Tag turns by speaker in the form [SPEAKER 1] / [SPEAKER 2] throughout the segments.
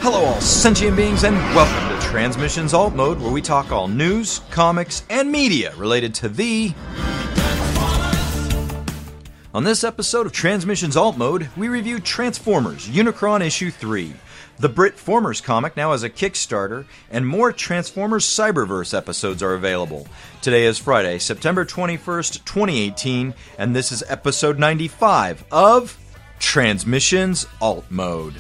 [SPEAKER 1] Hello all sentient beings and welcome to Transmissions Alt Mode, where we talk all news, comics, and media related to the... On this episode of Transmissions Alt Mode, we review Transformers Unicron Issue 3. The Britformers comic now has a Kickstarter, and more Transformers Cyberverse episodes are available. Today is Friday, September 21st, 2018, and this is episode 95 of Transmissions Alt Mode.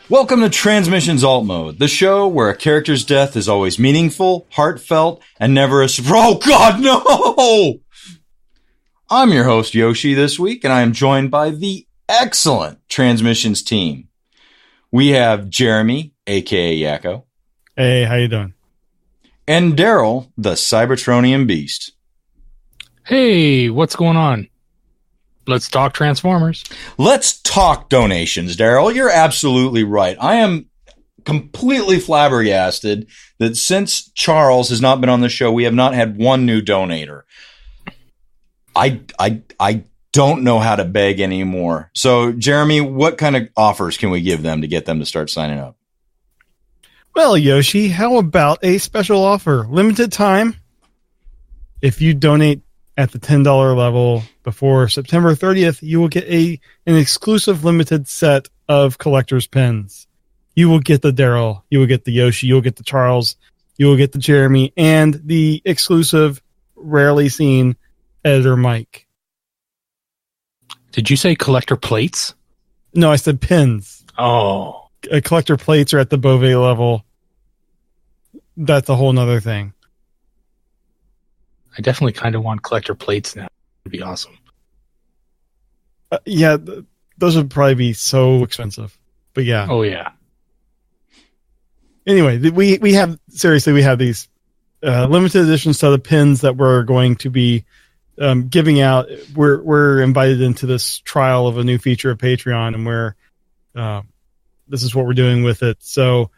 [SPEAKER 1] Welcome to Transmissions Alt Mode, the show where a character's death is always meaningful, heartfelt, and never a surprise. Oh God, no! I'm your host, Yoshi, this week, and I am joined by the excellent Transmissions team. We have Jeremy, a.k.a. Yakko.
[SPEAKER 2] Hey, how you doing?
[SPEAKER 1] And Daryl, the Cybertronian Beast.
[SPEAKER 3] Hey, what's going on? Let's talk Transformers.
[SPEAKER 1] Let's talk donations, Daryl. You're absolutely right. I am completely flabbergasted that since Charles has not been on the show, we have not had one new donator. I don't know how to beg anymore. So, Jeremy, what kind of offers can we give them to get them to start signing up?
[SPEAKER 2] Well, Yoshi, how about a special offer? Limited time. If you donate at the $10 level before September 30th, you will get an exclusive limited set of collector's pins. You will get the Daryl, you will get the Yoshi, you will get the Charles, you will get the Jeremy, and the exclusive, rarely seen Editor Mike.
[SPEAKER 3] Did you say collector plates?
[SPEAKER 2] No, I said pins.
[SPEAKER 3] Oh.
[SPEAKER 2] Collector plates are at the Beauvais level. That's a whole nother thing.
[SPEAKER 3] I definitely kind of want collector plates now. It'd be awesome.
[SPEAKER 2] Yeah, those would probably be so expensive. But yeah.
[SPEAKER 3] Oh, yeah.
[SPEAKER 2] Anyway, we have these limited edition set of pins that we're going to be giving out. We're invited into this trial of a new feature of Patreon, and this is what we're doing with it. So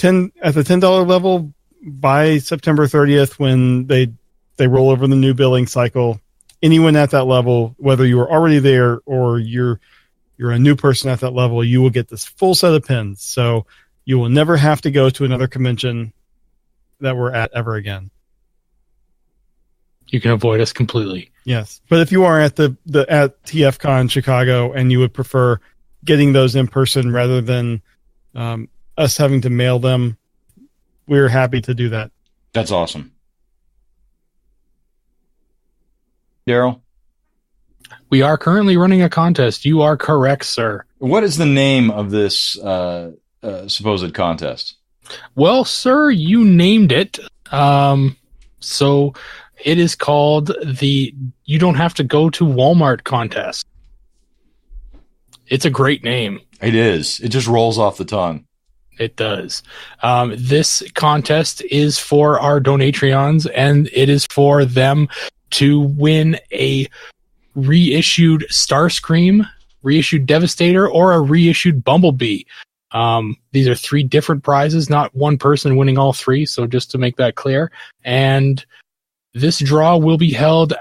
[SPEAKER 2] at the $10 level, by September 30th, when they roll over the new billing cycle, anyone at that level, whether you were already there or you're a new person at that level, you will get this full set of pins. So you will never have to go to another convention that we're at ever again.
[SPEAKER 3] You can avoid us completely.
[SPEAKER 2] Yes, but if you are at at TFCon Chicago and you would prefer getting those in person rather than us having to mail them, we're happy to do that.
[SPEAKER 1] That's awesome. Daryl?
[SPEAKER 3] We are currently running a contest. You are correct, sir.
[SPEAKER 1] What is the name of this supposed contest?
[SPEAKER 3] Well, sir, you named it. So it is called the You Don't Have to Go to Walmart contest. It's a great name.
[SPEAKER 1] It is. It just rolls off the tongue.
[SPEAKER 3] It does. This contest is for our Donatreons, and it is for them to win a reissued Starscream, reissued Devastator, or a reissued Bumblebee. These are three different prizes, not one person winning all three, so just to make that clear. And this draw will be held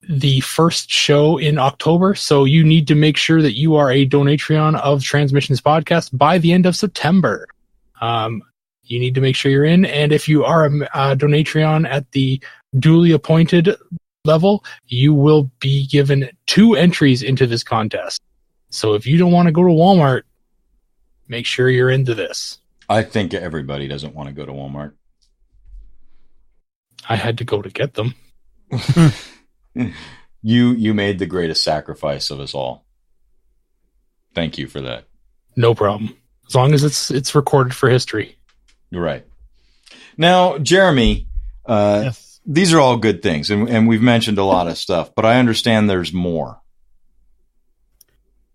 [SPEAKER 3] the first show in October, so you need to make sure that you are a Donatreon of Transmissions Podcast by the end of September. You need to make sure you're in, and if you are a Donatreon at the duly appointed level, you will be given 2 entries into this contest. So if you don't want to go to Walmart, make sure you're into this.
[SPEAKER 1] I think everybody doesn't want to go to Walmart.
[SPEAKER 3] I had to go to get them.
[SPEAKER 1] You made the greatest sacrifice of us all. Thank you for that.
[SPEAKER 3] No problem. As long as it's recorded for history.
[SPEAKER 1] You're right. Now, Jeremy,
[SPEAKER 2] yes.
[SPEAKER 1] These are all good things, and we've mentioned a lot of stuff, but I understand there's more.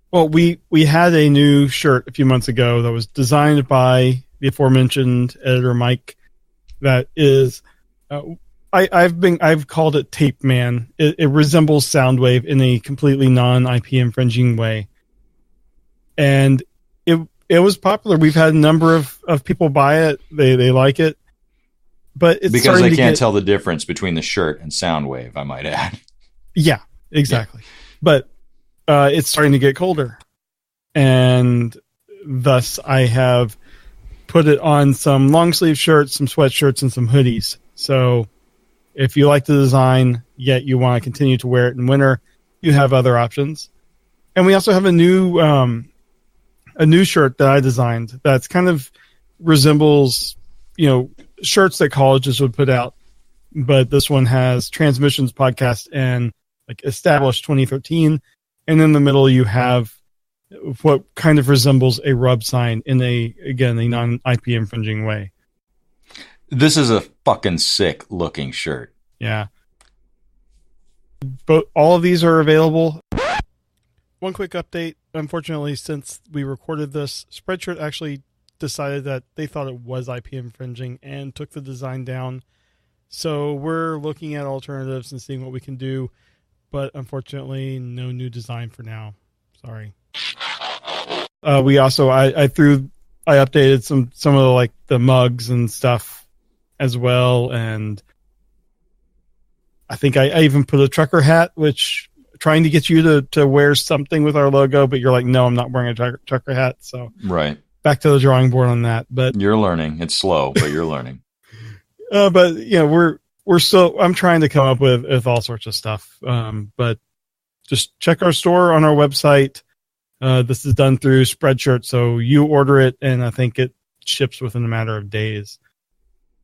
[SPEAKER 2] Well, we had a new shirt a few months ago that was designed by the aforementioned editor Mike. That is, I've called it Tape Man. It resembles Soundwave in a completely non-IP infringing way, and it was popular. We've had a number of people buy it. They like it. But it's
[SPEAKER 1] because they can't tell the difference between the shirt and Soundwave, I might add.
[SPEAKER 2] Yeah, exactly. Yeah. But it's starting to get colder, and thus I have put it on some long sleeve shirts, some sweatshirts, and some hoodies. So if you like the design, yet you want to continue to wear it in winter, you have other options. And we also have a new shirt that I designed that's kind of resembles, shirts that colleges would put out. But this one has Transmissions Podcast and like established 2013. And in the middle, you have what kind of resembles a rub sign in a non-IP infringing way.
[SPEAKER 1] This is a fucking sick looking shirt.
[SPEAKER 2] Yeah. But all of these are available. One quick update. Unfortunately, since we recorded this, Spreadshirt actually decided that they thought it was IP infringing and took the design down. So we're looking at alternatives and seeing what we can do. But unfortunately, no new design for now. Sorry. We also I updated some of the mugs and stuff as well, and I think I even put a trucker hat, which trying to get you to wear something with our logo, but you're like, no, I'm not wearing a trucker hat. So
[SPEAKER 1] right,
[SPEAKER 2] back to the drawing board on that. But
[SPEAKER 1] you're learning. It's slow, but you're learning.
[SPEAKER 2] But we're still. I'm trying to come up with all sorts of stuff. But just check our store on our website. This is done through Spreadshirt, so you order it, and I think it ships within a matter of days.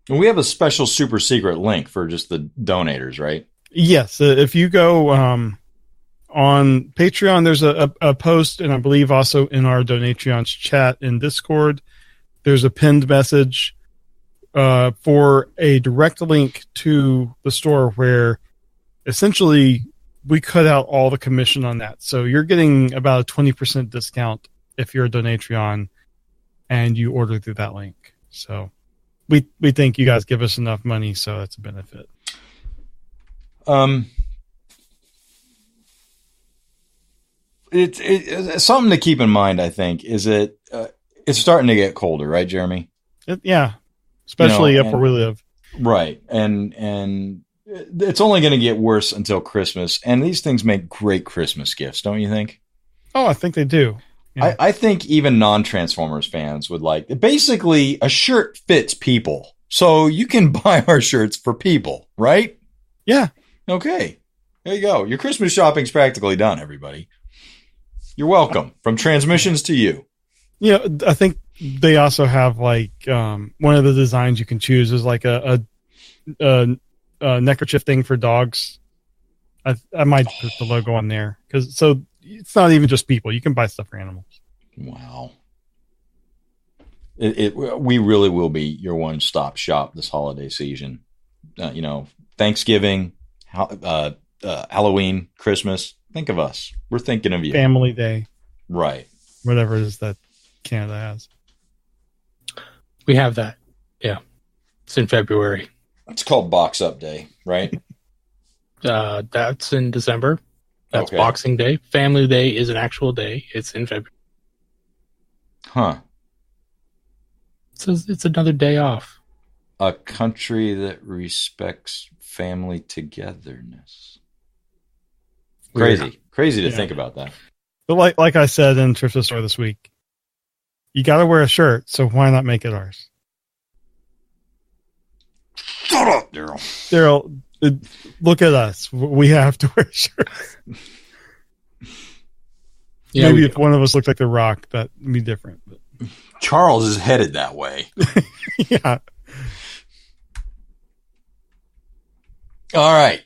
[SPEAKER 1] And we have a special super secret link for just the donators, right?
[SPEAKER 2] Yes. If you go on Patreon, there's a post, and I believe also in our Donatrion's chat in Discord, there's a pinned message for a direct link to the store where essentially we cut out all the commission on that. So you're getting about a 20% discount if you're a Donatreon and you order through that link. So we think you guys give us enough money, so that's a benefit.
[SPEAKER 1] It's something to keep in mind, I think, is it's starting to get colder, right, Jeremy?
[SPEAKER 2] Yeah. Especially up where we live.
[SPEAKER 1] Right. And it's only going to get worse until Christmas. And these things make great Christmas gifts, don't you think?
[SPEAKER 2] Oh, I think they do. Yeah.
[SPEAKER 1] I think even non-Transformers fans would like it. Basically, a shirt fits people. So you can buy our shirts for people, right?
[SPEAKER 2] Yeah.
[SPEAKER 1] Okay. There you go. Your Christmas shopping's practically done, everybody. You're welcome. From Transmissions to you.
[SPEAKER 2] I think they also have one of the designs you can choose is like a neckerchief thing for dogs. I might put the logo on there so it's not even just people. You can buy stuff for animals.
[SPEAKER 1] Wow. We really will be your one-stop shop this holiday season. Thanksgiving, Halloween, Christmas. Think of us. We're thinking of you.
[SPEAKER 2] Family Day.
[SPEAKER 1] Right.
[SPEAKER 2] Whatever it is that Canada has.
[SPEAKER 3] We have that. Yeah. It's in February.
[SPEAKER 1] It's called Box Up Day, right?
[SPEAKER 3] That's in December. That's
[SPEAKER 1] okay.
[SPEAKER 3] Boxing Day. Family Day is an actual day. It's in February.
[SPEAKER 1] Huh.
[SPEAKER 3] So it's another day off.
[SPEAKER 1] A country that respects family togetherness. Crazy to think about that.
[SPEAKER 2] But like I said in Thrift Store this week, you got to wear a shirt, so why not make it ours?
[SPEAKER 1] Shut up, Daryl.
[SPEAKER 2] Daryl, look at us. We have to wear shirts.
[SPEAKER 3] Yeah,
[SPEAKER 2] maybe if one of us looked like The Rock, that'd be different. But.
[SPEAKER 1] Charles is headed that way.
[SPEAKER 2] Yeah.
[SPEAKER 1] All right.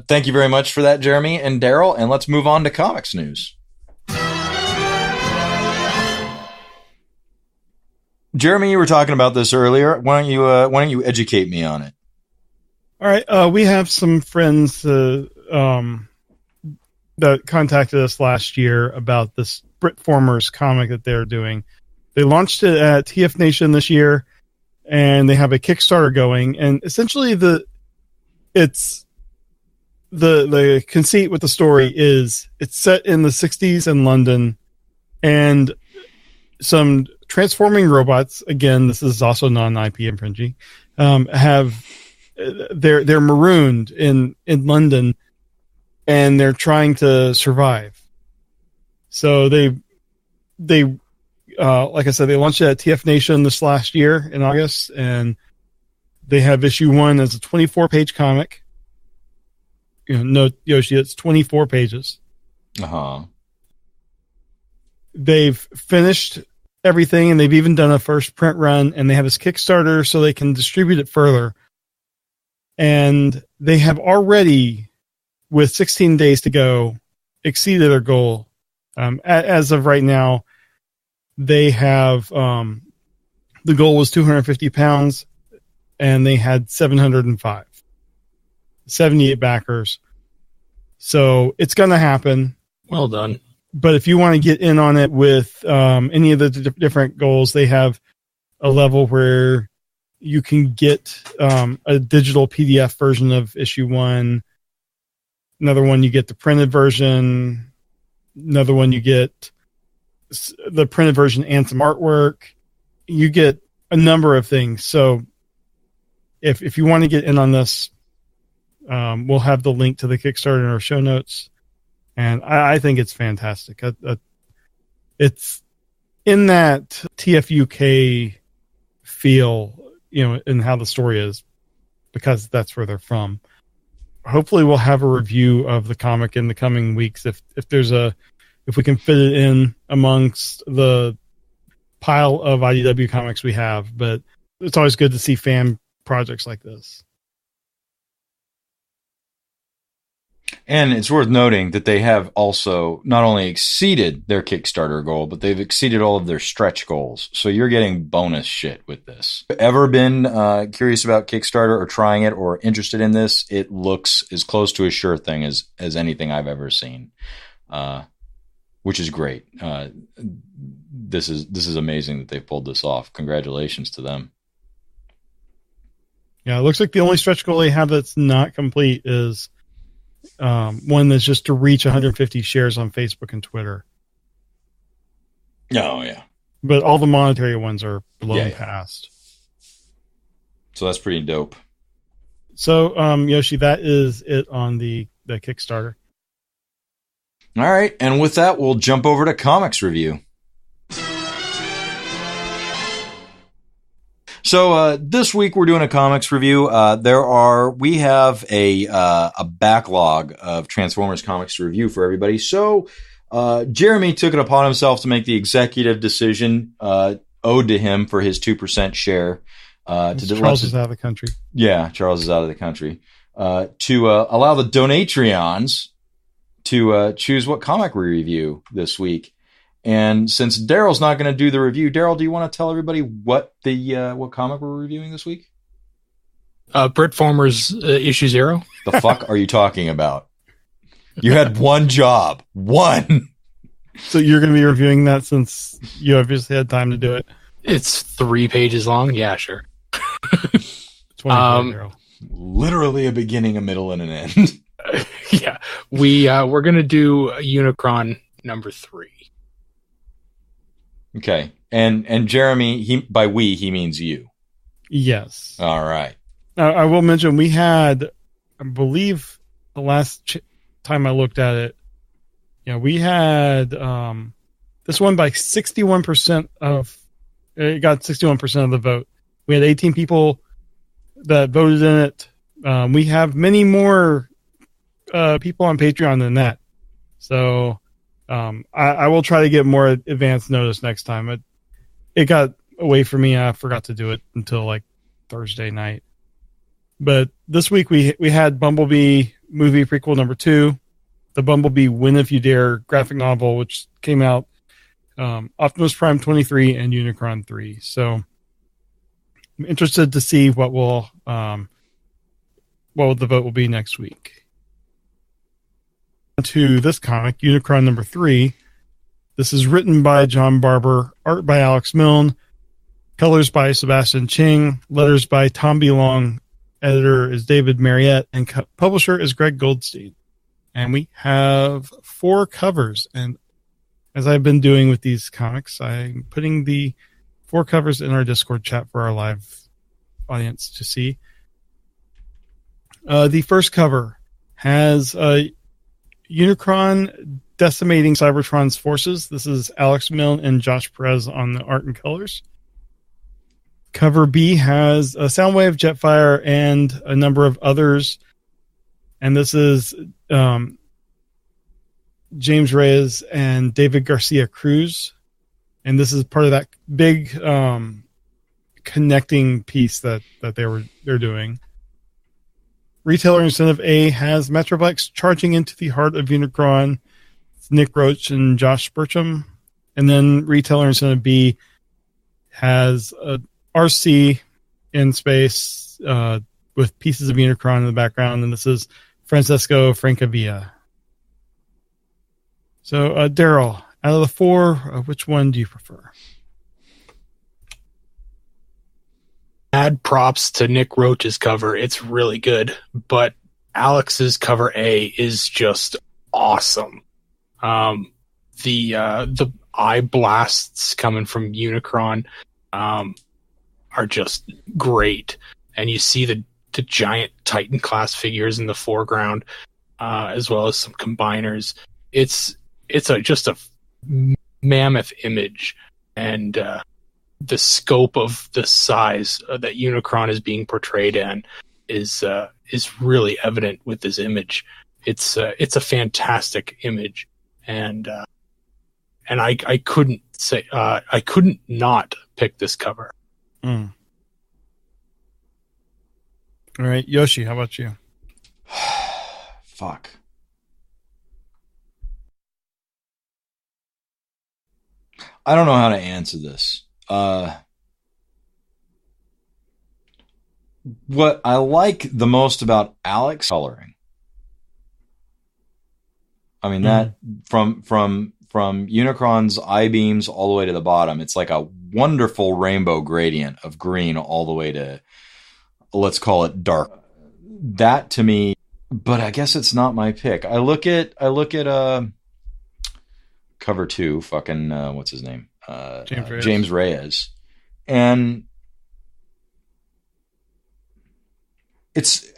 [SPEAKER 1] Thank you very much for that, Jeremy and Daryl. And let's move on to comics news. Jeremy, you were talking about this earlier. Why don't you educate me on it?
[SPEAKER 2] All right. We have some friends that contacted us last year about this Britformers comic that they're doing. They launched it at TF Nation this year, and they have a Kickstarter going. And essentially, the conceit with the story is it's set in the 60s in London, and some transforming robots, again, this is also non-IP infringing, they're marooned in London, and they're trying to survive. So they like I said, they launched it at TF Nation this last year in August, and they have issue 1 as a 24-page comic. No, Yoshi, it's 24 pages. They've finished everything, and they've even done a first print run, and they have this Kickstarter so they can distribute it further. And they have already, with 16 days to go, exceeded their goal. As of right now, they have the goal was 250 pounds, and they had 705, 78 backers. So it's going to happen.
[SPEAKER 3] Well done.
[SPEAKER 2] But if you want to get in on it with any of the different goals, they have a level where you can get a digital PDF version of issue 1. Another one, you get the printed version. Another one, you get the printed version and some artwork. You get a number of things. So if you want to get in on this, we'll have the link to the Kickstarter in our show notes. And I think it's fantastic. It's in that TFUK feel, in how the story is, because that's where they're from. Hopefully we'll have a review of the comic in the coming weeks if we can fit it in amongst the pile of IDW comics we have. But it's always good to see fan projects like this.
[SPEAKER 1] And it's worth noting that they have also not only exceeded their Kickstarter goal, but they've exceeded all of their stretch goals. So you're getting bonus shit with this. Ever been curious about Kickstarter or trying it or interested in this? It looks as close to a sure thing as anything I've ever seen, which is great. This is amazing that they pulled this off. Congratulations to them.
[SPEAKER 2] Yeah, it looks like the only stretch goal they have that's not complete is one that's just to reach 150 shares on Facebook and Twitter.
[SPEAKER 1] Oh, yeah.
[SPEAKER 2] But all the monetary ones are blown past.
[SPEAKER 1] So that's pretty dope.
[SPEAKER 2] So, Yoshi, that is it on the Kickstarter.
[SPEAKER 1] All right. And with that, we'll jump over to comics review. So this week we're doing a comics review. We have a backlog of Transformers comics to review for everybody. So Jeremy took it upon himself to make the executive decision owed to him for his 2% share.
[SPEAKER 2] Charles is out of the country.
[SPEAKER 1] Yeah, Charles is out of the country. To allow the Donatreons to choose what comic we review this week. And since Daryl's not going to do the review, Daryl, do you want to tell everybody what comic we're reviewing this week?
[SPEAKER 3] Britformers issue 0.
[SPEAKER 1] The fuck are you talking about? You had one job. One.
[SPEAKER 2] So you're going to be reviewing that since you obviously had time to do it?
[SPEAKER 3] It's 3 pages long. Yeah, sure.
[SPEAKER 2] 24,
[SPEAKER 1] literally a beginning, a middle, and an end.
[SPEAKER 3] Yeah. We're going to do Unicron number 3.
[SPEAKER 1] Okay. And Jeremy, by we, he means you.
[SPEAKER 2] Yes.
[SPEAKER 1] All right.
[SPEAKER 2] I will mention we had, I believe the last time I looked at it, we had this one by 61% it got 61% of the vote. We had 18 people that voted in it. We have many more people on Patreon than that. So I will try to get more advance notice next time. It got away from me. I forgot to do it until like Thursday night. But this week we had Bumblebee movie prequel number 2, the Bumblebee Win If You Dare graphic novel, which came out Optimus Prime 23 and Unicron 3. So I'm interested to see what the vote will be next week. To this comic, Unicron number 3. This is written by John Barber, art by Alex Milne, colors by Sebastian Ching, letters by Tom B. Long, editor is David Mariette, and publisher is Greg Goldstein. And we have 4 covers. And as I've been doing with these comics, I'm putting the 4 covers in our Discord chat for our live audience to see. The first cover has Unicron Decimating Cybertron's Forces. This is Alex Milne and Josh Perez on the art and colors. Cover B has a Soundwave, Jetfire, and a number of others. And this is James Reyes and David Garcia Cruz. And this is part of that big connecting piece that they're doing. Retailer Incentive A has Metroplex charging into the heart of Unicron. It's Nick Roach and Josh Burcham. And then Retailer Incentive B has a RC in space with pieces of Unicron in the background. And this is Francesco Francavilla. So, Daryl, out of the four, which one do you prefer?
[SPEAKER 3] Add props to Nick Roach's cover. It's really good, but Alex's cover A is just awesome. The eye blasts coming from Unicron are just great, and you see the giant Titan class figures in the foreground, as well as some combiners. It's just a mammoth image, and the scope of the size that Unicron is being portrayed in is really evident with this image. It's a fantastic image, and I couldn't say I couldn't not pick this cover.
[SPEAKER 2] Mm. All right, Yoshi, how about you?
[SPEAKER 1] Fuck. I don't know how to answer this. What I like the most about Alex coloring, I mean, that from Unicron's I-beams all the way to the bottom, it's like a wonderful rainbow gradient of green all the way to, let's call it dark. That to me, but I guess it's not my pick. I look at cover 2, fucking what's his name? James Reyes. And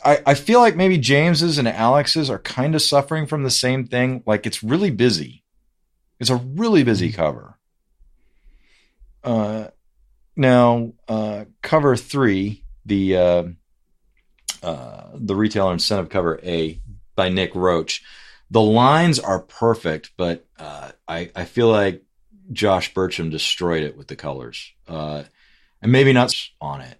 [SPEAKER 1] I feel like maybe James's and Alex's are kind of suffering from the same thing. Like, it's really busy. It's a really busy cover. Now, cover 3, the Retailer Incentive cover A by Nick Roach. The lines are perfect, but I feel like Josh Burcham destroyed it with the colors. And maybe not on it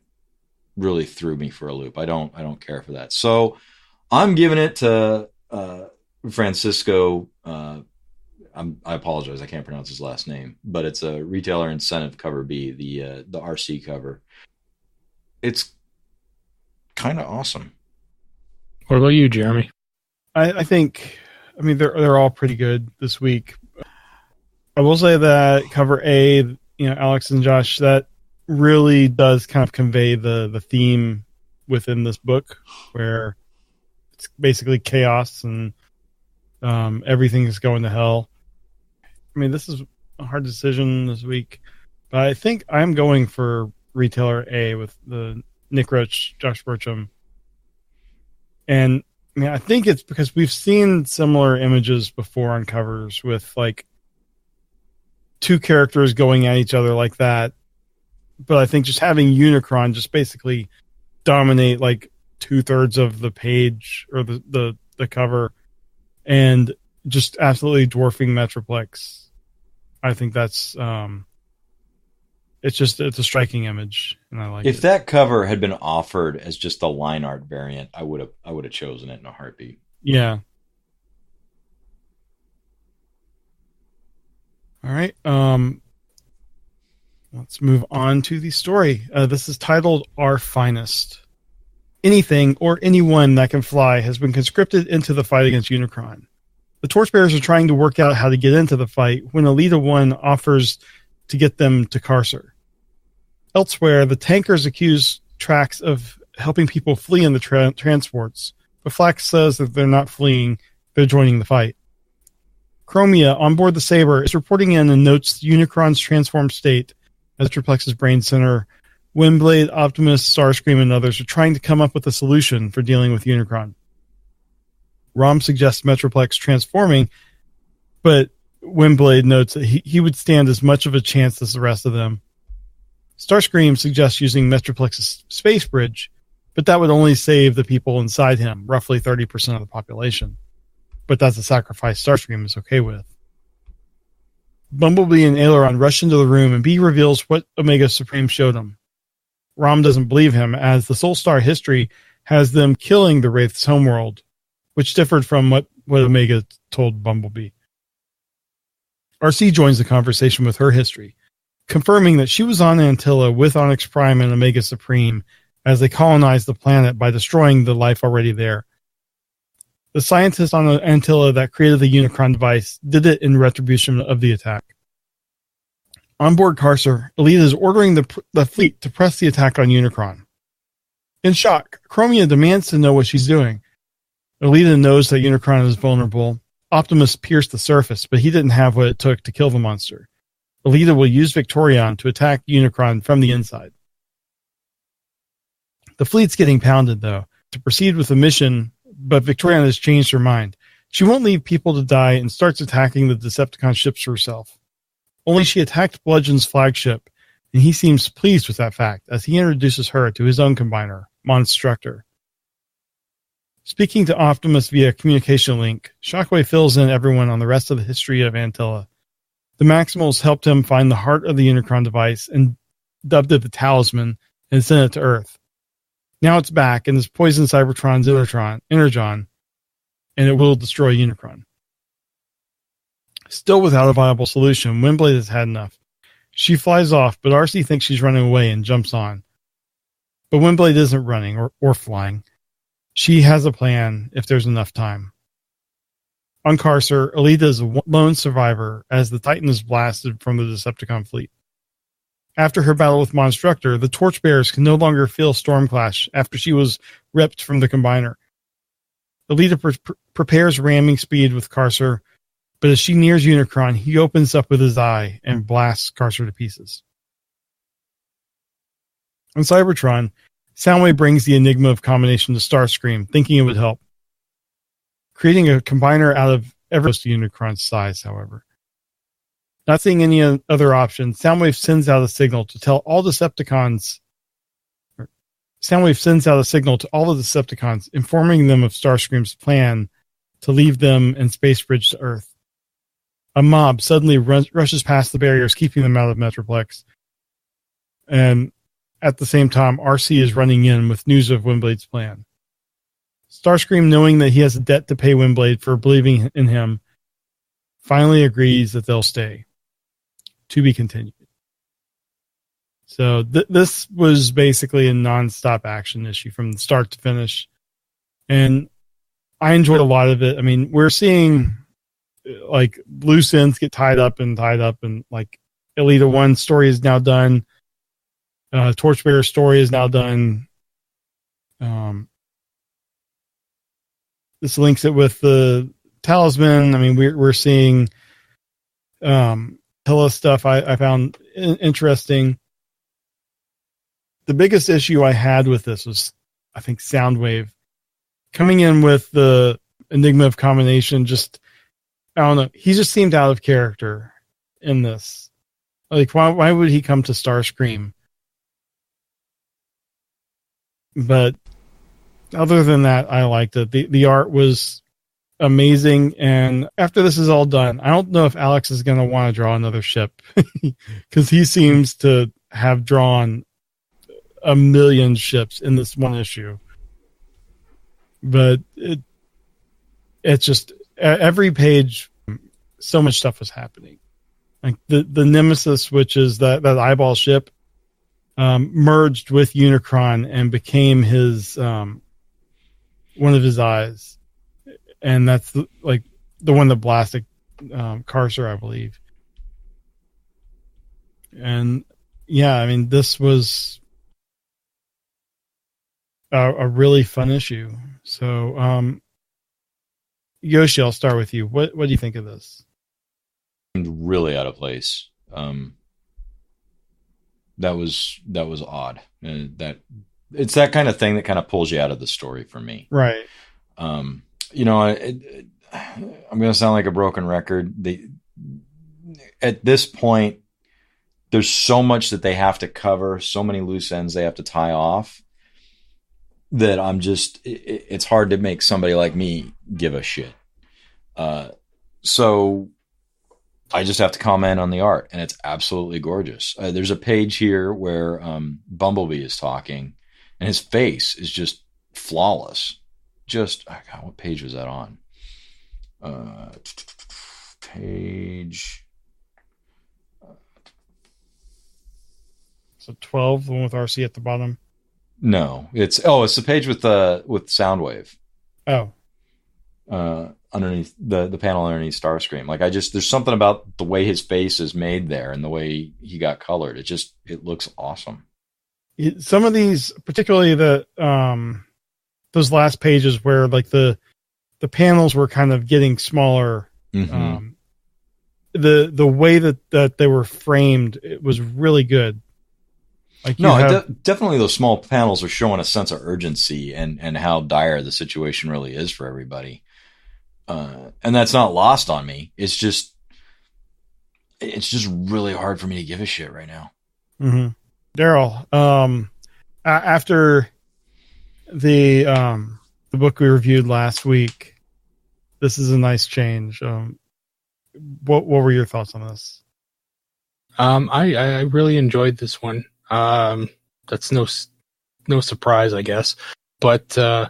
[SPEAKER 1] really threw me for a loop. I don't care for that. So I'm giving it to Francisco. I apologize, I can't pronounce his last name, but it's a Retailer Incentive cover B, the RC cover. It's kind of awesome.
[SPEAKER 3] What about you, Jeremy?
[SPEAKER 2] I think, I mean, they're all pretty good this week. I will say that cover A, Alex and Josh, that really does kind of convey the theme within this book, where it's basically chaos and everything is going to hell. I mean, this is a hard decision this week, but I think I'm going for Retailer A with the Nick Roach, Josh Burcham. And I mean, I think it's because we've seen similar images before on covers with like two characters going at each other like that. But I think just having Unicron just basically dominate like 2/3 of the page or the cover and just absolutely dwarfing Metroplex. I think that's it's a striking image, and I like it.
[SPEAKER 1] If that cover had been offered as just a line art variant, I would have chosen it in a heartbeat.
[SPEAKER 2] Yeah. All right. Let's move on to the story. This is titled Our Finest. Anything or anyone that can fly has been conscripted into the fight against Unicron. The Torchbearers are trying to work out how to get into the fight when Elita 1 offers to get them to Carcer. Elsewhere, the tankers accuse Trax of helping people flee in the transports, but Flax says that they're not fleeing, they're joining the fight. Chromia, on board the Saber, is reporting in and notes Unicron's transformed state as Metroplex's brain center. Windblade, Optimus, Starscream, and others are trying to come up with a solution for dealing with Unicron. Rom suggests Metroplex transforming But Windblade notes that he would stand as much of a chance as the rest of them. Starscream suggests using Metroplex's space bridge, but that would only save the people inside him, roughly 30% of the population. But that's a sacrifice Starscream is okay with. Bumblebee and Aileron rush into the room, and B reveals what Omega Supreme showed him. Rom doesn't believe him, as the Soul Star history has them killing the Wraith's homeworld, which differed from what Omega told Bumblebee. RC joins the conversation with her history, confirming that she was on Antilla with Onyx Prime and Omega Supreme as they colonized the planet by destroying the life already there. The scientist on Antilla that created the Unicron device did it in retribution of the attack. On board Carcer, Elita is ordering the fleet to press the attack on Unicron. In shock, Chromia demands to know what she's doing. Elita knows that Unicron is vulnerable. Optimus pierced the surface, but he didn't have what it took to kill the monster. Elita will use Victorion to attack Unicron from the inside. The fleet's getting pounded, though, to proceed with the mission, but Victorion has changed her mind. She won't leave people to die and starts attacking the Decepticon ships herself. Only she attacked Bludgeon's flagship, and he seems pleased with that fact as he introduces her to his own combiner, Monstructor. Speaking to Optimus via communication link, Shockwave fills in everyone on the rest of the history of Antilla. The Maximals helped him find the heart of the Unicron device and dubbed it the Talisman and sent it to Earth. Now it's back and has poisoned Cybertron's Energon, and it will destroy Unicron. Still without a viable solution, Windblade has had enough. She flies off, but RC thinks she's running away and jumps on. But Windblade isn't running or flying. She has a plan if there's enough time. On Carcer, Elita is a lone survivor as the Titan is blasted from the Decepticon fleet. After her battle with Monstructor, the Torchbearers can no longer feel Stormclash after she was ripped from the Combiner. Elita prepares ramming speed with Carcer, but as she nears Unicron, he opens up with his eye and blasts Carcer to pieces. On Cybertron, Soundwave brings the Enigma of Combination to Starscream, thinking it would help. Creating a combiner out of ever close to Unicron's size, however. Not seeing any other option, Soundwave sends out a signal to tell all Decepticons. Soundwave sends out a signal to all the Decepticons, informing them of Starscream's plan to leave them and Space Bridge to Earth. A mob suddenly rushes past the barriers, keeping them out of Metroplex. And at the same time, RC is running in with news of Windblade's plan. Starscream, knowing that he has a debt to pay Windblade for believing in him, finally agrees that they'll stay. To be continued. So this was basically a non-stop action issue from start to finish. And I enjoyed a lot of it. I mean, we're seeing like loose ends get tied up and like Elita 1 story is now done. Torchbearer story is now done. This links it with the Talisman. I mean, we're seeing Hilla stuff I found interesting. The biggest issue I had with this was, I think, Soundwave coming in with the Enigma of Combination. Just, I don't know. He just seemed out of character in this. Like, why would he come to Starscream? But other than that, I liked it. The art was amazing. And after this is all done, I don't know if Alex is going to want to draw another ship because he seems to have drawn a million ships in this one issue. But it's just every page, so much stuff was happening. Like the Nemesis, which is that eyeball ship, merged with Unicron and became his one of his eyes, and that's the one that blasted Carcer, I believe. And yeah, I mean, this was a really fun issue. So, Yoshi, I'll start with you. What do you think of this?
[SPEAKER 1] Really out of place. That was odd. That it's that kind of thing that kind of pulls you out of the story for me.
[SPEAKER 2] Right.
[SPEAKER 1] You know, I'm going to sound like a broken record. At this point, there's so much that they have to cover, so many loose ends they have to tie off, that it's hard to make somebody like me give a shit. So I just have to comment on the art, and it's absolutely gorgeous. There's a page here where Bumblebee is talking, and his face is just flawless. Just, oh God, what page was that on? Page.
[SPEAKER 2] So 12, the one with RC at the bottom.
[SPEAKER 1] No, it's the page with Soundwave.
[SPEAKER 2] Oh.
[SPEAKER 1] Underneath the panel underneath Starscream. Like there's something about the way his face is made there and the way he got colored. It looks awesome.
[SPEAKER 2] Some of these, particularly those last pages where like the panels were kind of getting smaller. Mm-hmm. The way that they were framed, it was really good. Like
[SPEAKER 1] definitely those small panels are showing a sense of urgency and how dire the situation really is for everybody. And that's not lost on me. It's just really hard for me to give a shit right now.
[SPEAKER 2] Mm-hmm. Daryl, after the book we reviewed last week, this is a nice change. What were your thoughts on this?
[SPEAKER 3] I really enjoyed this one. That's no surprise, I guess. But I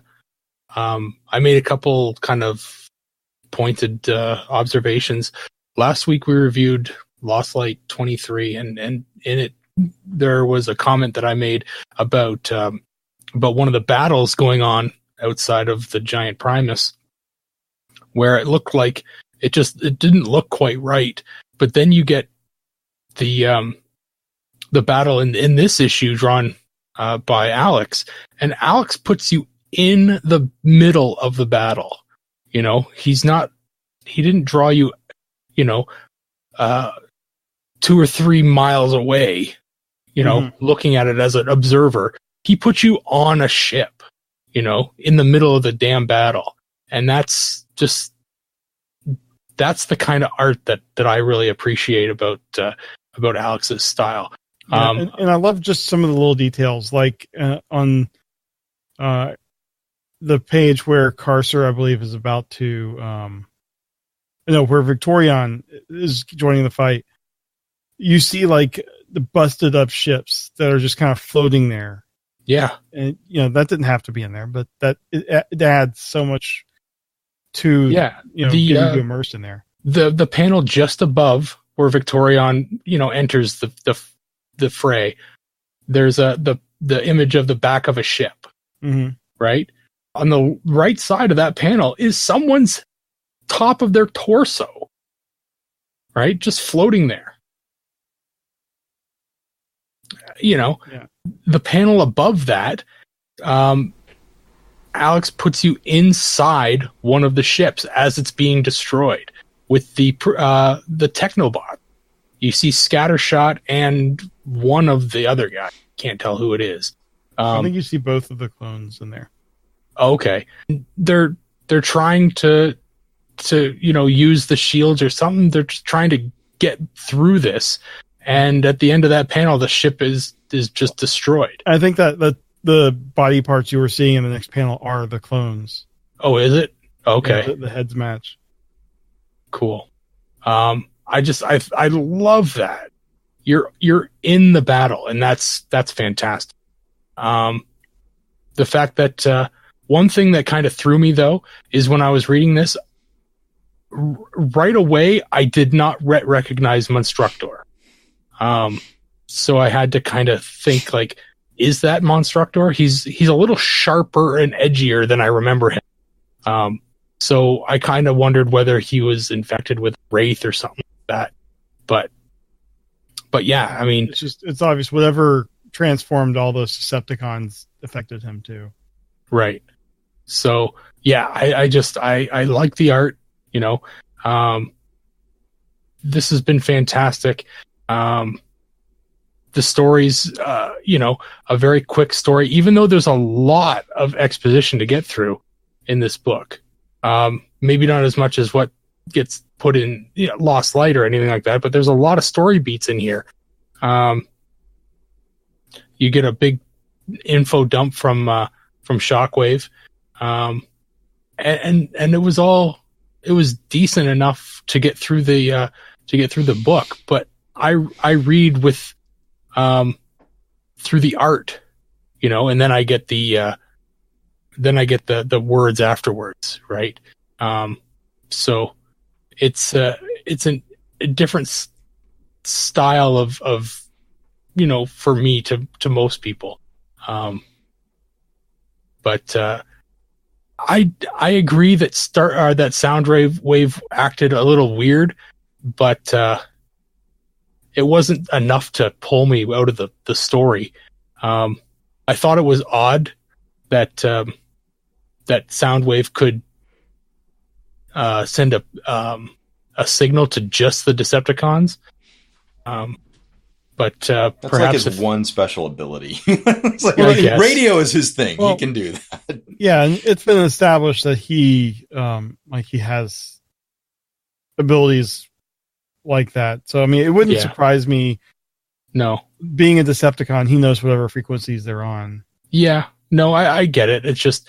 [SPEAKER 3] made a couple kind of pointed observations. Last week we reviewed Lost Light 23, and in it there was a comment that I made about one of the battles going on outside of the giant Primus, where it looked like it didn't look quite right. But then you get the battle in this issue drawn by Alex, and Alex puts you in the middle of the battle. You know, he didn't draw you, 2 or 3 miles away, looking at it as an observer. He put you on a ship, in the middle of the damn battle. And that's the kind of art that I really appreciate about Alex's style.
[SPEAKER 2] Yeah, and I love just some of the little details, like on the page where Carcer, I believe, is about to, where Victorion is joining the fight. You see like the busted up ships that are just kind of floating there.
[SPEAKER 3] Yeah.
[SPEAKER 2] And, that didn't have to be in there, but it adds so much to, getting you immersed in there.
[SPEAKER 3] The panel just above where Victorion, enters the fray, there's the image of the back of a ship, right? On the right side of that panel is someone's top of their torso, right? Just floating there. The panel above that, Alex puts you inside one of the ships as it's being destroyed with the Technobot. You see Scattershot and one of the other guys. Can't tell who it is.
[SPEAKER 2] I think you see both of the clones in there.
[SPEAKER 3] Okay. They're trying to use the shields or something. They're just trying to get through this. And at the end of that panel, the ship is just destroyed. I
[SPEAKER 2] think that the body parts you were seeing in the next panel are the clones.
[SPEAKER 3] Oh, is it? Okay.
[SPEAKER 2] Yeah, the heads match.
[SPEAKER 3] Cool. I love that. You're in the battle, and that's fantastic. The fact that one thing that kind of threw me though is when I was reading this, right away I did not recognize Monstructor. So I had to kind of think, like, is that Monstructor? He's a little sharper and edgier than I remember him. So I kind of wondered whether he was infected with Wraith or something like that. But yeah, I mean,
[SPEAKER 2] it's obvious whatever transformed all those Decepticons affected him too.
[SPEAKER 3] Right. So yeah, I like the art, this has been fantastic. The story's, a very quick story, even though there's a lot of exposition to get through in this book. maybe not as much as what gets put in Lost Light or anything like that, but there's a lot of story beats in here. You get a big info dump from Shockwave, and it was decent enough to get through the book, but I read with through the art, and then I get the words afterwards, right? So it's a different style of for me to most people. But I agree that that Soundwave acted a little weird, but it wasn't enough to pull me out of the story. I thought it was odd that that Soundwave could send a signal to just the Decepticons. But
[SPEAKER 1] that's
[SPEAKER 3] perhaps
[SPEAKER 1] like his one special ability. It's like, radio is his thing. He can do that.
[SPEAKER 2] Yeah, and it's been established that he has abilities like that. So I mean, it wouldn't surprise me.
[SPEAKER 3] No,
[SPEAKER 2] being a Decepticon, he knows whatever frequencies they're on.
[SPEAKER 3] Yeah, no, I get it. It's just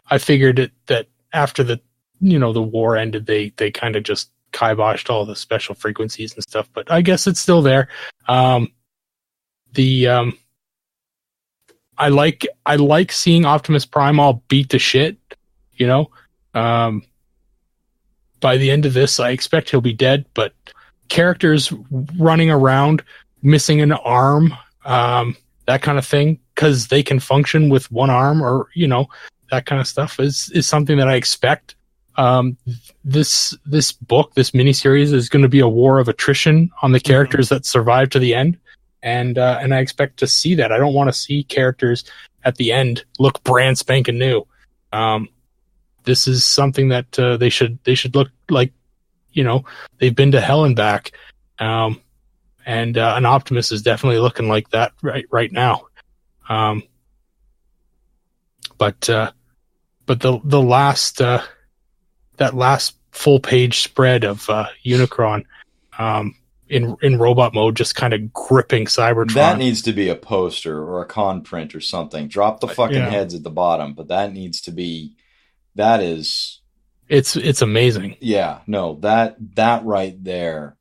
[SPEAKER 3] I figured that after the the war ended, they kind of just kiboshed all the special frequencies and stuff, but I guess it's still there. I like seeing Optimus Prime all beat to shit, by the end of this, I expect he'll be dead, but characters running around, missing an arm, that kind of thing, because they can function with one arm, or, that kind of stuff is something that I expect. This book, this miniseries, is going to be a war of attrition on the characters that survive to the end, and I expect to see that. I don't want to see characters at the end look brand spanking new. This is something that they should look like, they've been to hell and back, and an Optimus is definitely looking like that right now. But the last. That last full page spread of Unicron in robot mode, just kind of gripping Cybertron.
[SPEAKER 1] That needs to be a poster or a con print or something. Drop the fucking heads at the bottom, but that needs to be. That is.
[SPEAKER 3] It's amazing.
[SPEAKER 1] Yeah, no, that right there.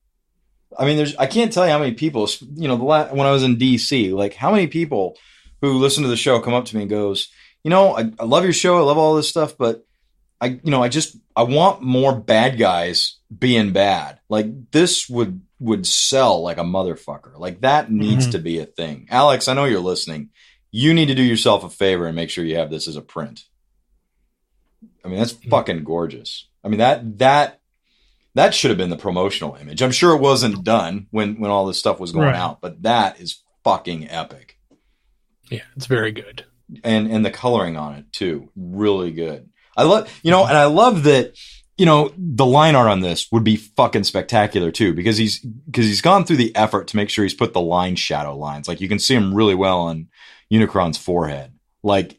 [SPEAKER 1] I mean, I can't tell you how many people. When I was in DC, like how many people who listen to the show come up to me and goes, I love your show, I love all this stuff, but. I want more bad guys being bad. Like this would sell like a motherfucker. Like that needs to be a thing. Alex, I know you're listening. You need to do yourself a favor and make sure you have this as a print. I mean, that's fucking gorgeous. I mean, that should have been the promotional image. I'm sure it wasn't done when all this stuff was going out, but that is fucking epic.
[SPEAKER 3] Yeah, it's very good.
[SPEAKER 1] And the coloring on it too, really good. I love, and I love that, the line art on this would be fucking spectacular too, because he's gone through the effort to make sure he's put the line shadow lines. Like you can see him really well on Unicron's forehead. Like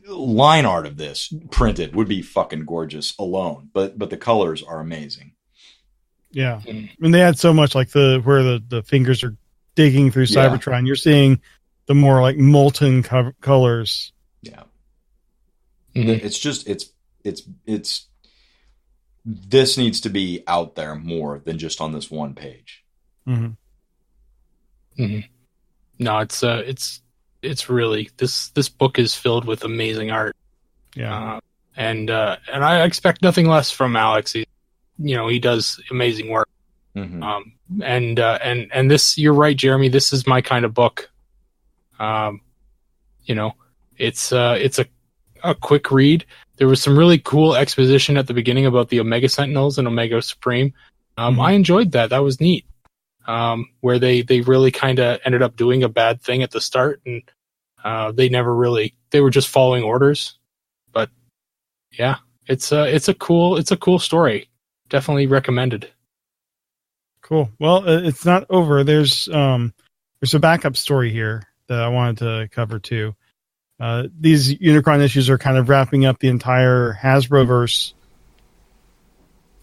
[SPEAKER 1] line art of this printed would be fucking gorgeous alone, but the colors are amazing.
[SPEAKER 2] Yeah. I mean, they had so much like where the fingers are digging through Cybertron. You're seeing the more like molten colors.
[SPEAKER 1] Yeah. It's just it's this needs to be out there more than just on this one page.
[SPEAKER 3] No, it's really this book is filled with amazing art.
[SPEAKER 2] Yeah,
[SPEAKER 3] and I expect nothing less from Alex. He does amazing work. And this, you're right, Jeremy. This is my kind of book. It's a quick read. There was some really cool exposition at the beginning about the Omega Sentinels and Omega Supreme. I enjoyed that. That was neat. Where they really kind of ended up doing a bad thing at the start, and they were just following orders. But yeah, it's a cool story. Definitely recommended.
[SPEAKER 2] Cool. Well, it's not over. There's a backup story here that I wanted to cover too. These Unicron issues are kind of wrapping up the entire Hasbroverse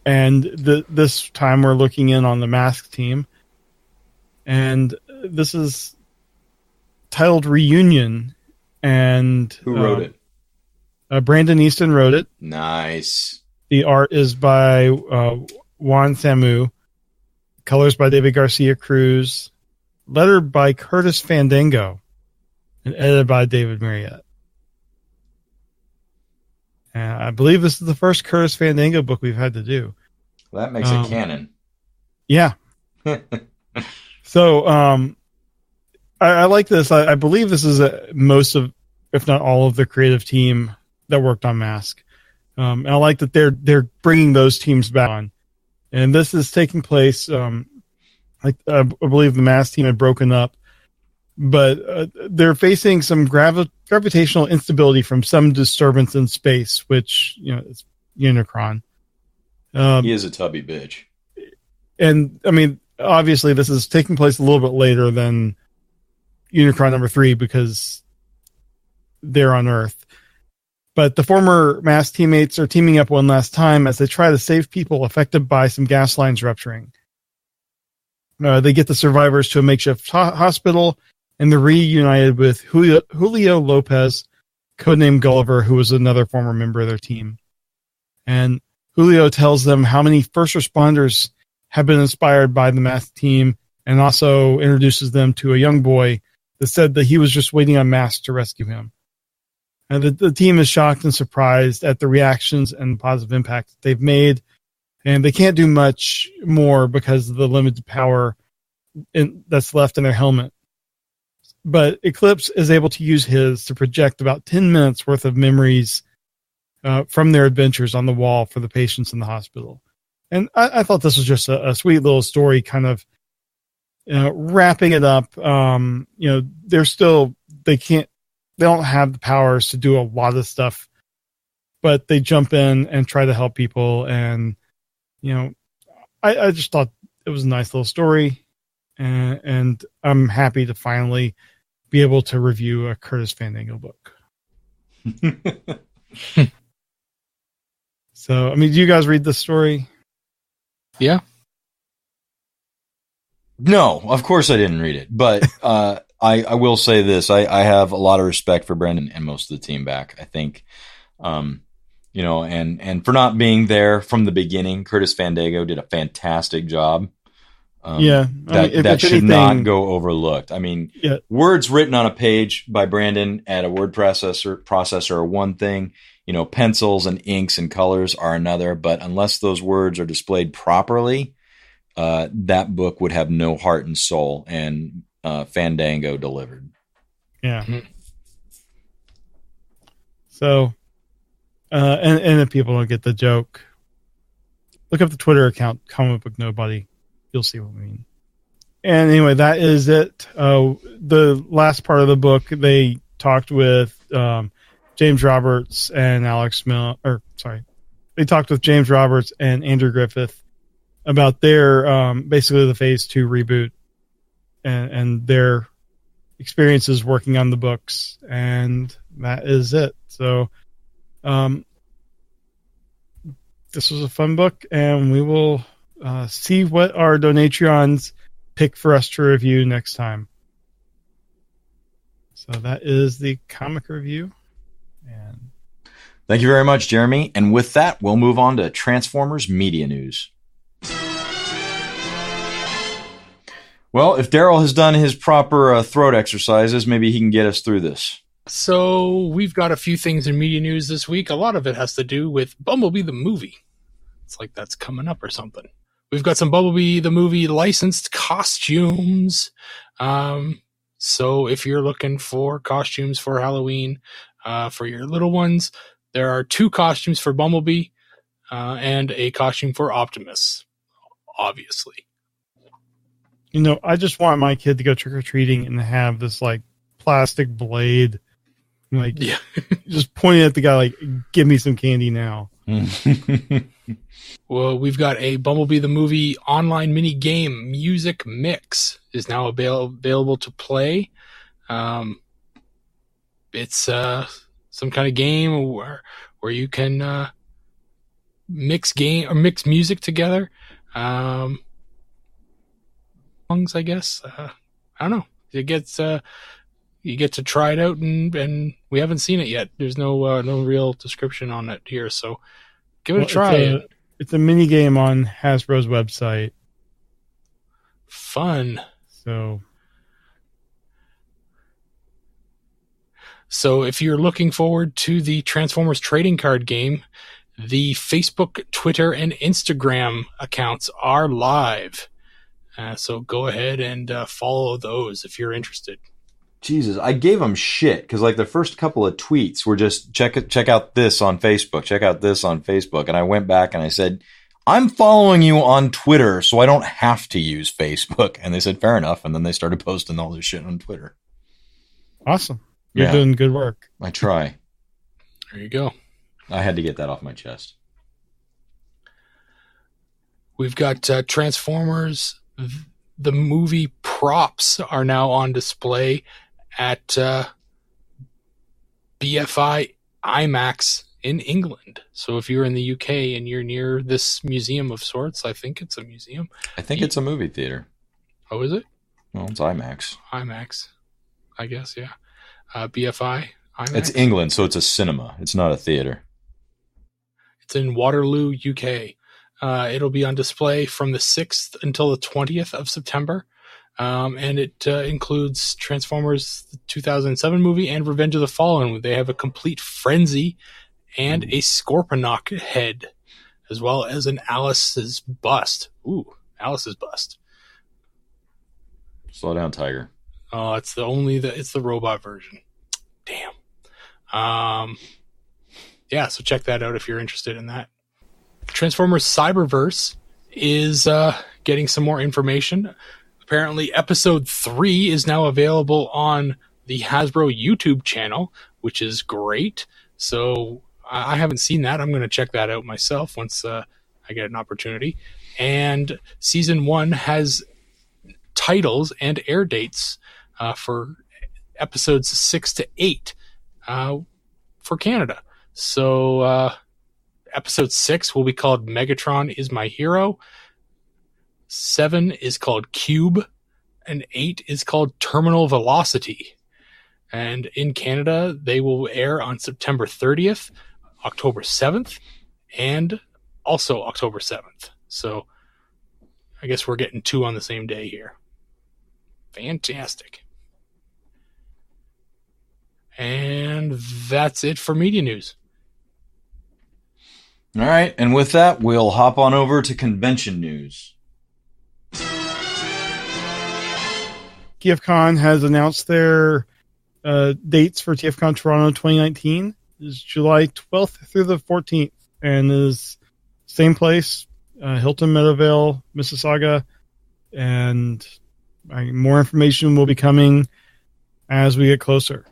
[SPEAKER 2] And this time we're looking in on the Mask team. And this is titled Reunion. And
[SPEAKER 1] Who wrote it?
[SPEAKER 2] Brandon Easton wrote it.
[SPEAKER 1] Nice.
[SPEAKER 2] The art is by Juan Samu. Colors by David Garcia Cruz. Lettered by Curtis Fandango. And edited by David Marriott. And I believe this is the first Curtis Fandango book we've had to do.
[SPEAKER 1] Well, that makes it canon.
[SPEAKER 2] Yeah. So I like this. I believe this is most of, if not all of, the creative team that worked on Mask. And I like that they're bringing those teams back on. And this is taking place. I believe the Mask team had broken up, but they're facing some gravitational instability from some disturbance in space, which it's Unicron.
[SPEAKER 1] He is a tubby bitch.
[SPEAKER 2] And I mean, obviously, this is taking place a little bit later than Unicron number 3 because they're on Earth. But the former Mask teammates are teaming up one last time as they try to save people affected by some gas lines rupturing. They get the survivors to a makeshift hospital, and they're reunited with Julio Lopez, codenamed Gulliver, who was another former member of their team. And Julio tells them how many first responders have been inspired by the Mask team, and also introduces them to a young boy that said that he was just waiting on Mask to rescue him. And the team is shocked and surprised at the reactions and positive impact that they've made. And they can't do much more because of the limited power that's left in their helmet. But Eclipse is able to use his to project about 10 minutes worth of memories from their adventures on the wall for the patients in the hospital. And I thought this was just a sweet little story, kind of wrapping it up. They don't have the powers to do a lot of stuff, but they jump in and try to help people. And, I just thought it was a nice little story. And I'm happy to finally be able to review a Curtis Fandango book. So, I mean, do you guys read this story?
[SPEAKER 3] Yeah.
[SPEAKER 1] No, of course I didn't read it, but I will say this. I have a lot of respect for Brendan and most of the team back. I think, and for not being there from the beginning, Curtis Fandango did a fantastic job. That should not go overlooked. I mean, words written on a page by Brandon at a word processor are one thing. Pencils and inks and colors are another. But unless those words are displayed properly, that book would have no heart and soul. And Fandango delivered.
[SPEAKER 2] Yeah. So, and if people don't get the joke, look up the Twitter account, Comic Book Nobody. You'll see what we mean. And anyway, that is it. The last part of the book, they talked with James Roberts and they talked with James Roberts and Andrew Griffith about their basically the Phase 2 reboot and their experiences working on the books, and that is it. So this was a fun book, and we will see what our Donatrions pick for us to review next time. So that is the comic review. And
[SPEAKER 1] thank you very much, Jeremy. And with that, we'll move on to Transformers media news. Well, if Daryl has done his proper throat exercises, maybe he can get us through this.
[SPEAKER 3] So we've got a few things in media news this week. A lot of it has to do with Bumblebee the movie. It's like that's coming up or something. We've got some Bumblebee the movie licensed costumes. So if you're looking for costumes for Halloween for your little ones, there are 2 costumes for Bumblebee and a costume for Optimus, obviously.
[SPEAKER 2] I just want my kid to go trick-or-treating and have this like plastic blade, just pointing at the guy like, give me some candy now.
[SPEAKER 3] Well, we've got a Bumblebee the movie online mini game music mix is now available to play. It's some kind of game where you can mix game or mix music together. Songs, I guess. I don't know. It gets you get to try it out, and we haven't seen it yet. There's no real description on it here, so give it a try.
[SPEAKER 2] It's a mini game on Hasbro's website.
[SPEAKER 3] Fun. So if you're looking forward to the Transformers trading card game, the Facebook, Twitter, and Instagram accounts are live. So go ahead and follow those if you're interested.
[SPEAKER 1] Jesus, I gave them shit because like the first couple of tweets were just check out this on Facebook, check out this on Facebook. And I went back and I said, I'm following you on Twitter, so I don't have to use Facebook. And they said, fair enough. And then they started posting all this shit on Twitter.
[SPEAKER 2] Awesome. You're doing good work.
[SPEAKER 1] I try.
[SPEAKER 3] There you go.
[SPEAKER 1] I had to get that off my chest.
[SPEAKER 3] We've got Transformers. The movie props are now on display at BFI IMAX in England. So if you're in the UK and you're near this museum of sorts, I think it's a museum.
[SPEAKER 1] I think it's a movie theater.
[SPEAKER 3] Oh, is it?
[SPEAKER 1] Well, it's IMAX.
[SPEAKER 3] IMAX, I guess, yeah. BFI IMAX.
[SPEAKER 1] It's England, so it's a cinema. It's not a theater.
[SPEAKER 3] It's in Waterloo, UK. It'll be on display from the 6th until the 20th of September. And it includes Transformers, the 2007 movie, and Revenge of the Fallen. They have a complete frenzy and a Scorponok head, as well as an Alice's bust. Ooh, Alice's bust.
[SPEAKER 1] Slow down, Tiger.
[SPEAKER 3] Oh, it's the robot version. Damn. Yeah, so check that out if you're interested in that. Transformers Cyberverse is getting some more information. Apparently, episode 3 is now available on the Hasbro YouTube channel, which is great. So I haven't seen that. I'm going to check that out myself once I get an opportunity. And season 1 has titles and air dates for episodes 6 to 8 for Canada. So episode 6 will be called Megatron is My Hero. 7 is called Cube, and 8 is called Terminal Velocity. And in Canada, they will air on September 30th, October 7th, and also October 7th. So I guess we're getting 2 on the same day here. Fantastic. And that's it for media news.
[SPEAKER 1] All right, and with that, we'll hop on over to convention news.
[SPEAKER 2] TFCon has announced their dates for TFCon Toronto 2019. It's July 12th through the 14th, and is same place, Hilton Meadowvale, Mississauga, and more information will be coming as we get closer.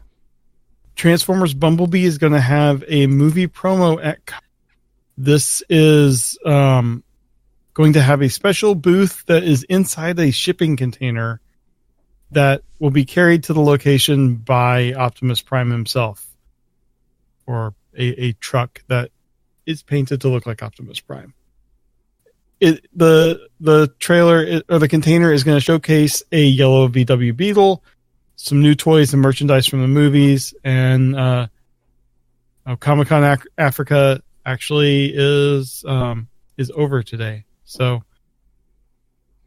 [SPEAKER 2] Transformers Bumblebee is going to have a movie promo at. This is going to have a special booth that is inside a shipping container that will be carried to the location by Optimus Prime himself, or a truck that is painted to look like Optimus Prime. The trailer or the container is going to showcase a yellow VW Beetle, some new toys and merchandise from the movies, and Comic-Con Africa actually is over today. So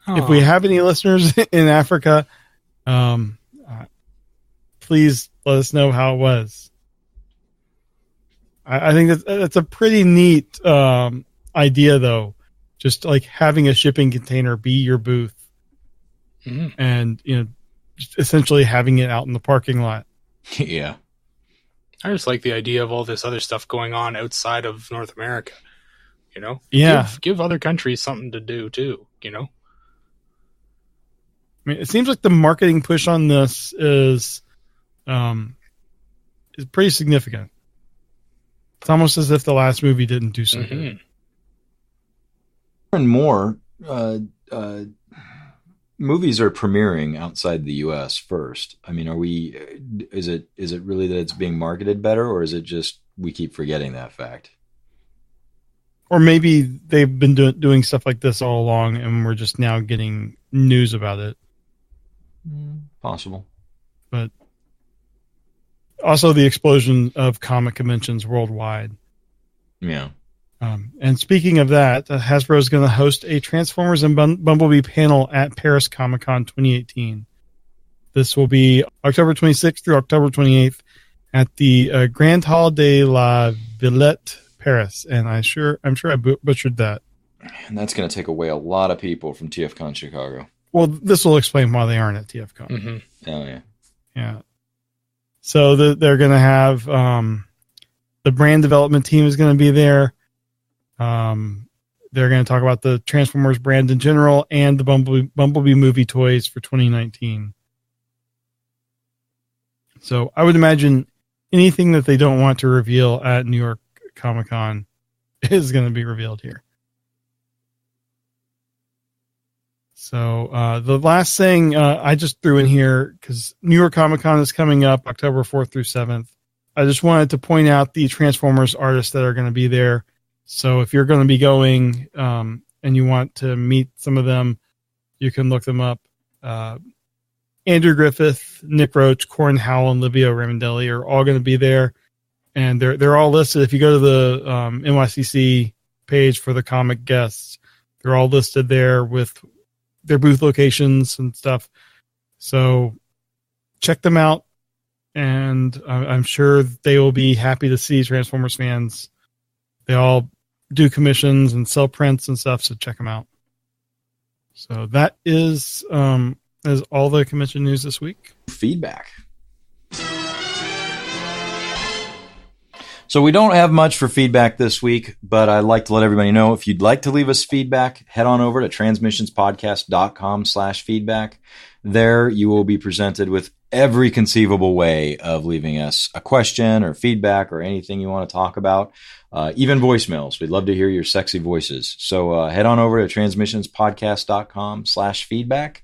[SPEAKER 2] if we have any listeners in Africa, please let us know how it was. I think that's a pretty neat idea, though. Just like having a shipping container be your booth, and just essentially having it out in the parking lot.
[SPEAKER 1] Yeah.
[SPEAKER 3] I just like the idea of all this other stuff going on outside of North America.
[SPEAKER 2] Yeah.
[SPEAKER 3] Give other countries something to do too.
[SPEAKER 2] I mean, it seems like the marketing push on this is pretty significant. It's almost as if the last movie didn't do so good.
[SPEAKER 1] More and more movies are premiering outside the U.S. first. I mean, is it really that it's being marketed better, or is it just we keep forgetting that fact?
[SPEAKER 2] Or maybe they've been doing stuff like this all along, and we're just now getting news about it.
[SPEAKER 1] Possible.
[SPEAKER 2] But also the explosion of comic conventions worldwide.
[SPEAKER 1] Yeah.
[SPEAKER 2] And speaking of that, Hasbro is going to host a Transformers and Bumblebee panel at Paris Comic-Con 2018. This will be October 26th through October 28th at the Grand Hall de la Villette, Paris. And I'm sure I butchered that.
[SPEAKER 1] And that's going to take away a lot of people from TFCon Chicago.
[SPEAKER 2] Well, this will explain why they aren't at TFCon.
[SPEAKER 3] Mm-hmm.
[SPEAKER 1] Oh, yeah.
[SPEAKER 2] Yeah. So they're going to have the brand development team is going to be there. They're going to talk about the Transformers brand in general and the Bumblebee movie toys for 2019. So I would imagine anything that they don't want to reveal at New York Comic-Con is going to be revealed here. So the last thing I just threw in here, because New York Comic-Con is coming up October 4th through 7th. I just wanted to point out the Transformers artists that are going to be there. So if you're going to be going and you want to meet some of them, you can look them up. Andrew Griffith, Nick Roach, Corin Howell, and Livio Ramondelli are all going to be there. And they're all listed. If you go to the NYCC page for the comic guests, they're all listed there with their booth locations and stuff. So check them out. And I'm sure they will be happy to see Transformers fans. They all do commissions and sell prints and stuff, so check them out. So that is all the convention news this week.
[SPEAKER 1] Feedback. So we don't have much for feedback this week, but I'd like to let everybody know if you'd like to leave us feedback, head on over to transmissionspodcast.com/feedback. There you will be presented with every conceivable way of leaving us a question or feedback or anything you want to talk about. Even voicemails. We'd love to hear your sexy voices. So head on over to transmissionspodcast.com/feedback.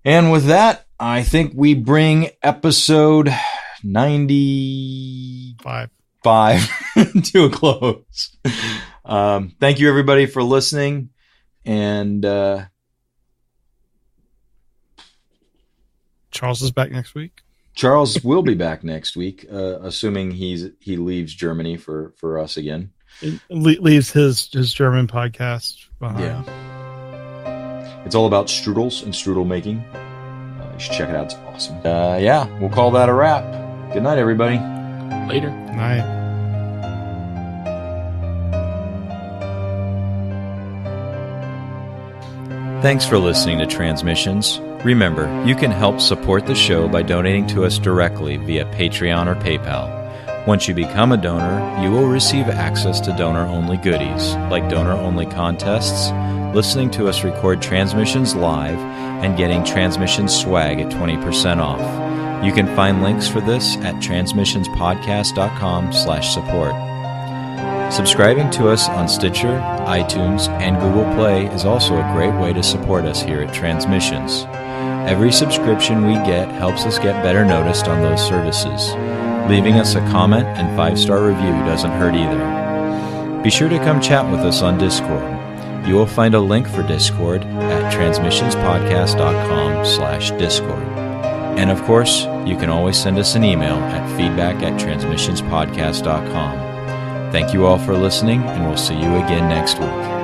[SPEAKER 1] And with that, I think we bring episode 95 to a close. Thank you, everybody, for listening. And
[SPEAKER 2] Charles is back next week.
[SPEAKER 1] Charles will be back next week, assuming he leaves Germany for us again.
[SPEAKER 2] Leaves his German podcast behind.
[SPEAKER 1] Yeah. It's all about strudels and strudel making. You should check it out. It's awesome. Yeah, we'll call that a wrap. Good night, everybody.
[SPEAKER 3] Later.
[SPEAKER 2] Night.
[SPEAKER 1] Thanks for listening to Transmissions. Remember, you can help support the show by donating to us directly via Patreon or PayPal. Once you become a donor, you will receive access to donor-only goodies, like donor-only contests, listening to us record transmissions live, and getting transmissions swag at 20% off. You can find links for this at transmissionspodcast.com/support. Subscribing to us on Stitcher, iTunes, and Google Play is also a great way to support us here at Transmissions. Every subscription we get helps us get better noticed on those services. Leaving us a comment and 5-star review doesn't hurt either. Be sure to come chat with us on Discord. You will find a link for Discord at transmissionspodcast.com/Discord. And of course, you can always send us an email at feedback@transmissionspodcast.com. Thank you all for listening, and we'll see you again next week.